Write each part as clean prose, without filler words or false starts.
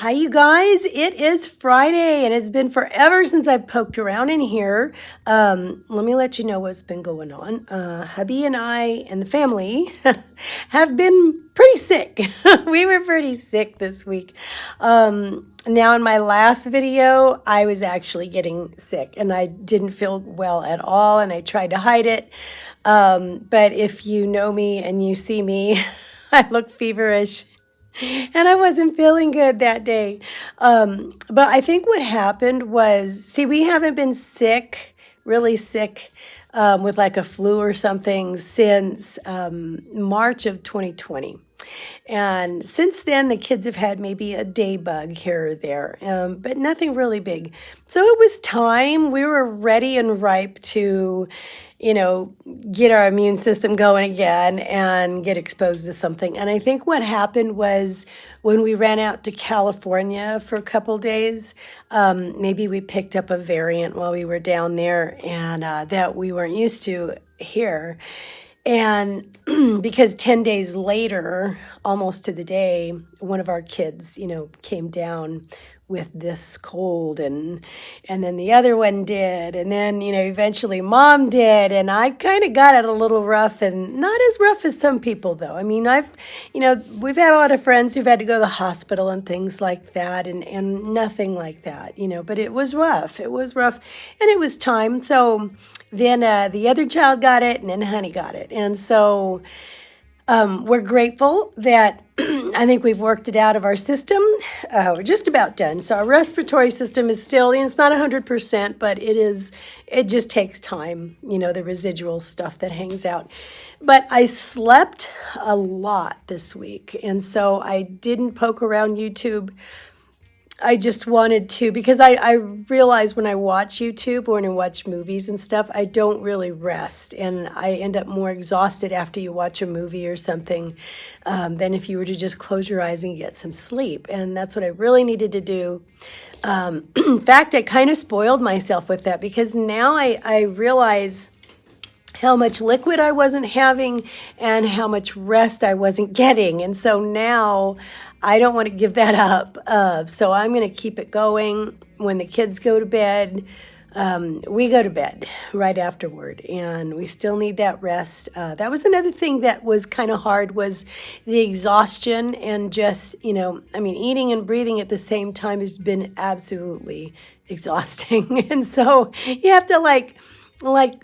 Hi, you guys. It is Friday, and it's been forever since I've poked around in here. Let me let you know what's been going on. Hubby and I and the family have been pretty sick. We were pretty sick this week. Now, in my last video, I was actually getting sick, and I didn't feel well at all, and I tried to hide it. But if you know me and you see me, I look feverish and I wasn't feeling good that day. But I think what happened was, see, we haven't been sick, really sick, with like a flu or something since March of 2020. And since then, the kids have had maybe a day bug here or there, but nothing really big. So it was time. We were ready and ripe to, get our immune system going again and get exposed to something. And I think what happened was when we ran out to California for a couple days, maybe we picked up a variant while we were down there and that we weren't used to here. And because 10 days later, almost to the day, one of our kids, came down with this cold and then the other one did. And then, eventually mom did. And I kind of got it a little rough and not as rough as some people though. I mean, we've had a lot of friends who've had to go to the hospital and things like that and nothing like that, but it was rough. It was rough and it was time. So then the other child got it, and then Honey got it. And so we're grateful that I think we've worked it out of our system. We're just about done. So our respiratory system is still, it's not 100%, but it just takes time, the residual stuff that hangs out. But I slept a lot this week. And so I didn't poke around YouTube. I just wanted to, because I realize when I watch YouTube or when I watch movies and stuff, I don't really rest. And I end up more exhausted after you watch a movie or something than if you were to just close your eyes and get some sleep. And that's what I really needed to do. In fact, I kind of spoiled myself with that because now I realize how much liquid I wasn't having and how much rest I wasn't getting. And so now I don't want to give that up. So I'm going to keep it going. When the kids go to bed, we go to bed right afterward, and we still need that rest. That was another thing that was kind of hard, was the exhaustion and just, eating and breathing at the same time has been absolutely exhausting. And so you have to like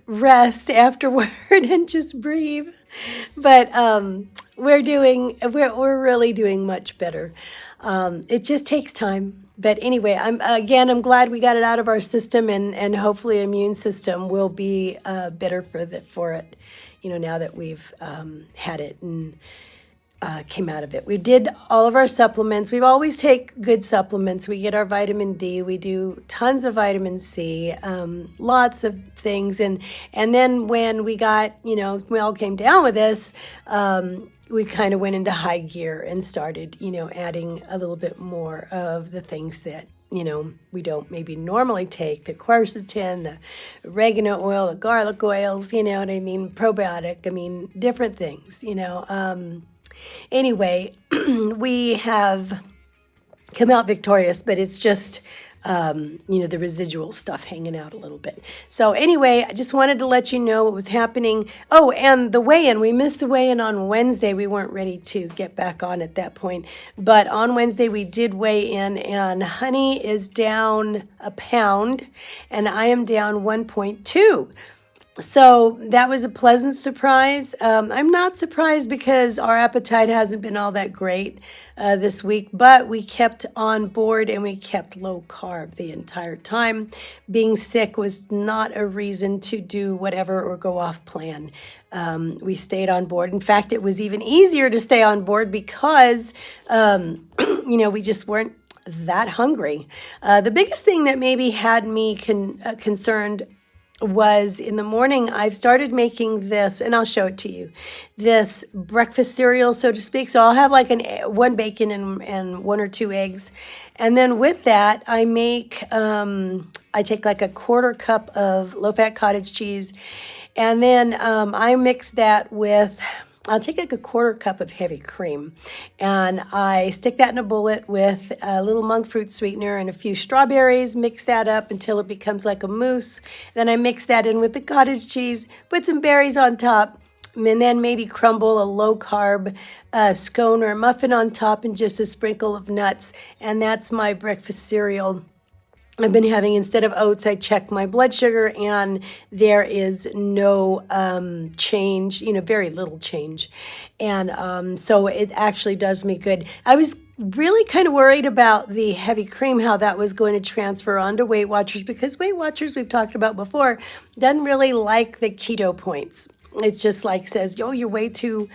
rest afterward and just breathe. But we're really doing much better. It just takes time. But anyway, I'm glad we got it out of our system, and hopefully immune system will be better for it, now that we've had it and came out of it. We did all of our supplements. We always take good supplements. We get our vitamin D. We do tons of vitamin C, lots of things. And then when we got, we all came down with this, we kind of went into high gear and started, adding a little bit more of the things that, we don't maybe normally take, the quercetin, the oregano oil, the garlic oils, probiotic, different things, Anyway, we have come out victorious, but it's just, the residual stuff hanging out a little bit. So anyway, I just wanted to let you know what was happening. Oh, and the weigh-in. We missed the weigh-in on Wednesday. We weren't ready to get back on at that point. But on Wednesday, we did weigh in, and Honey is down a pound, and I am down 1.2. So that was a pleasant surprise. I'm not surprised because our appetite hasn't been all that great this week, but we kept on board and we kept low carb the entire time. Being sick was not a reason to do whatever or go off plan. We stayed on board. In fact, it was even easier to stay on board because, we just weren't that hungry. The biggest thing that maybe had me concerned was in the morning, I've started making this, and I'll show it to you, this breakfast cereal, so to speak. So I'll have like one bacon and one or two eggs. And then with that, I take like a quarter cup of low-fat cottage cheese, and then I mix that with I'll take like a quarter cup of heavy cream, and I stick that in a bullet with a little monk fruit sweetener and a few strawberries, mix that up until it becomes like a mousse. Then I mix that in with the cottage cheese, put some berries on top, and then maybe crumble a low-carb scone or muffin on top and just a sprinkle of nuts. And that's my breakfast cereal. I've been having, instead of oats, I check my blood sugar, and there is no change, very little change. And so it actually does me good. I was really kind of worried about the heavy cream, how that was going to transfer onto Weight Watchers, because Weight Watchers, we've talked about before, doesn't really like the keto points. It's just like says, oh, you're way too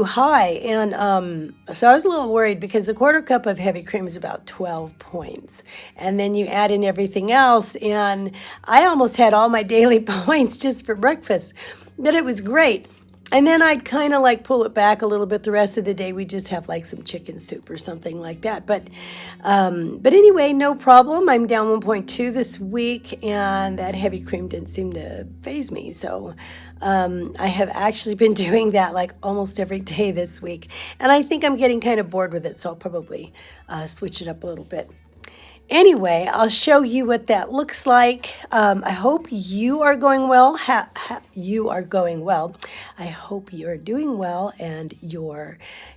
high. And so I was a little worried, because a quarter cup of heavy cream is about 12 points. And then you add in everything else, and I almost had all my daily points just for breakfast. But it was great. And then I'd kind of like pull it back a little bit. The rest of the day, we just have like some chicken soup or something like that. But anyway, no problem. I'm down 1.2 this week, and that heavy cream didn't seem to faze me. So I have actually been doing that like almost every day this week. And I think I'm getting kind of bored with it, so I'll probably switch it up a little bit. Anyway, I'll show you what that looks like. I hope you are going well. You are going well. I hope you're doing well and your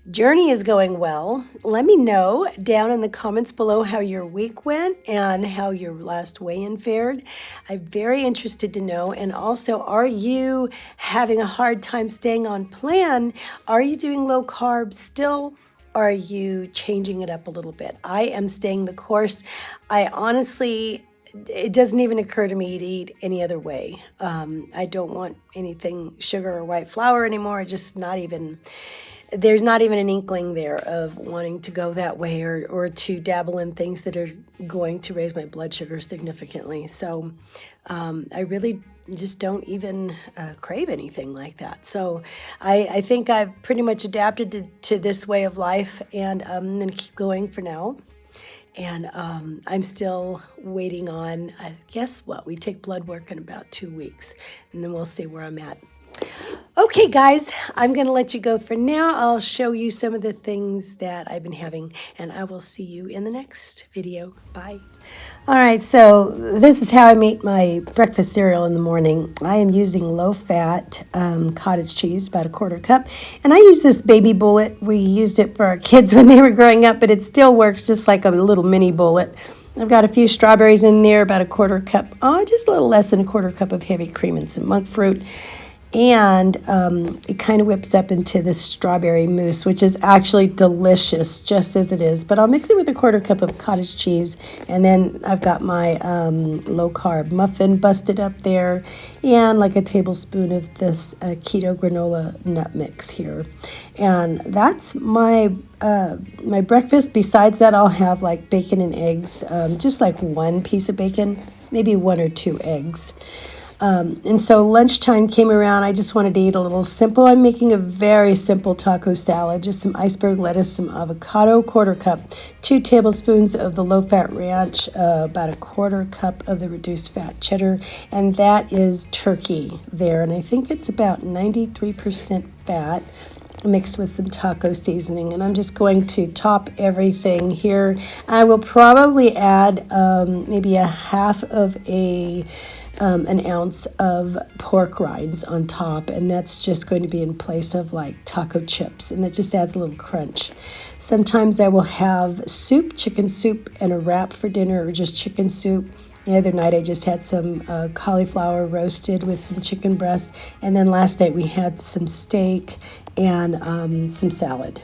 journey is going well. Let me know down in the comments below how your week went and how your last weigh-in fared. I'm very interested to know. And also, are you having a hard time staying on plan? Are you doing low carb still? Are you changing it up a little bit? I am staying the course. I honestly, it doesn't even occur to me to eat any other way. I don't want anything sugar or white flour anymore. Just not even, there's not even an inkling there of wanting to go that way, or to dabble in things that are going to raise my blood sugar significantly. So I really just don't even crave anything like that. So I think I've pretty much adapted to this way of life, and I'm going to keep going for now. And I'm still waiting on, guess what? We take blood work in about 2 weeks, and then we'll see where I'm at. Okay, guys, I'm going to let you go for now. I'll show you some of the things that I've been having, and I will see you in the next video. Bye. All right, so this is how I make my breakfast cereal in the morning. I am using low-fat cottage cheese, about a quarter cup, and I use this baby bullet. We used it for our kids when they were growing up, but it still works just like a little mini bullet. I've got a few strawberries in there, about a quarter cup, just a little less than a quarter cup of heavy cream, and some monk fruit. And it kind of whips up into this strawberry mousse, which is actually delicious just as it is. But I'll mix it with a quarter cup of cottage cheese. And then I've got my low-carb muffin busted up there, and like a tablespoon of this keto granola nut mix here. And that's my my breakfast. Besides that, I'll have like bacon and eggs, just like one piece of bacon, maybe 1 or 2 eggs. And so lunchtime came around. I just wanted to eat a little simple. I'm making a very simple taco salad, just some iceberg lettuce, some avocado, quarter cup, 2 tablespoons of the low-fat ranch, about a quarter cup of the reduced fat cheddar, and that is turkey there. And I think it's about 93% fat, mixed with some taco seasoning. And I'm just going to top everything here. I will probably add maybe a half of an ounce of pork rinds on top, and that's just going to be in place of like taco chips, and that just adds a little crunch. Sometimes I will have soup, chicken soup, and a wrap for dinner, or just chicken soup. The other night I just had some cauliflower roasted with some chicken breast, and then last night we had some steak and some salad.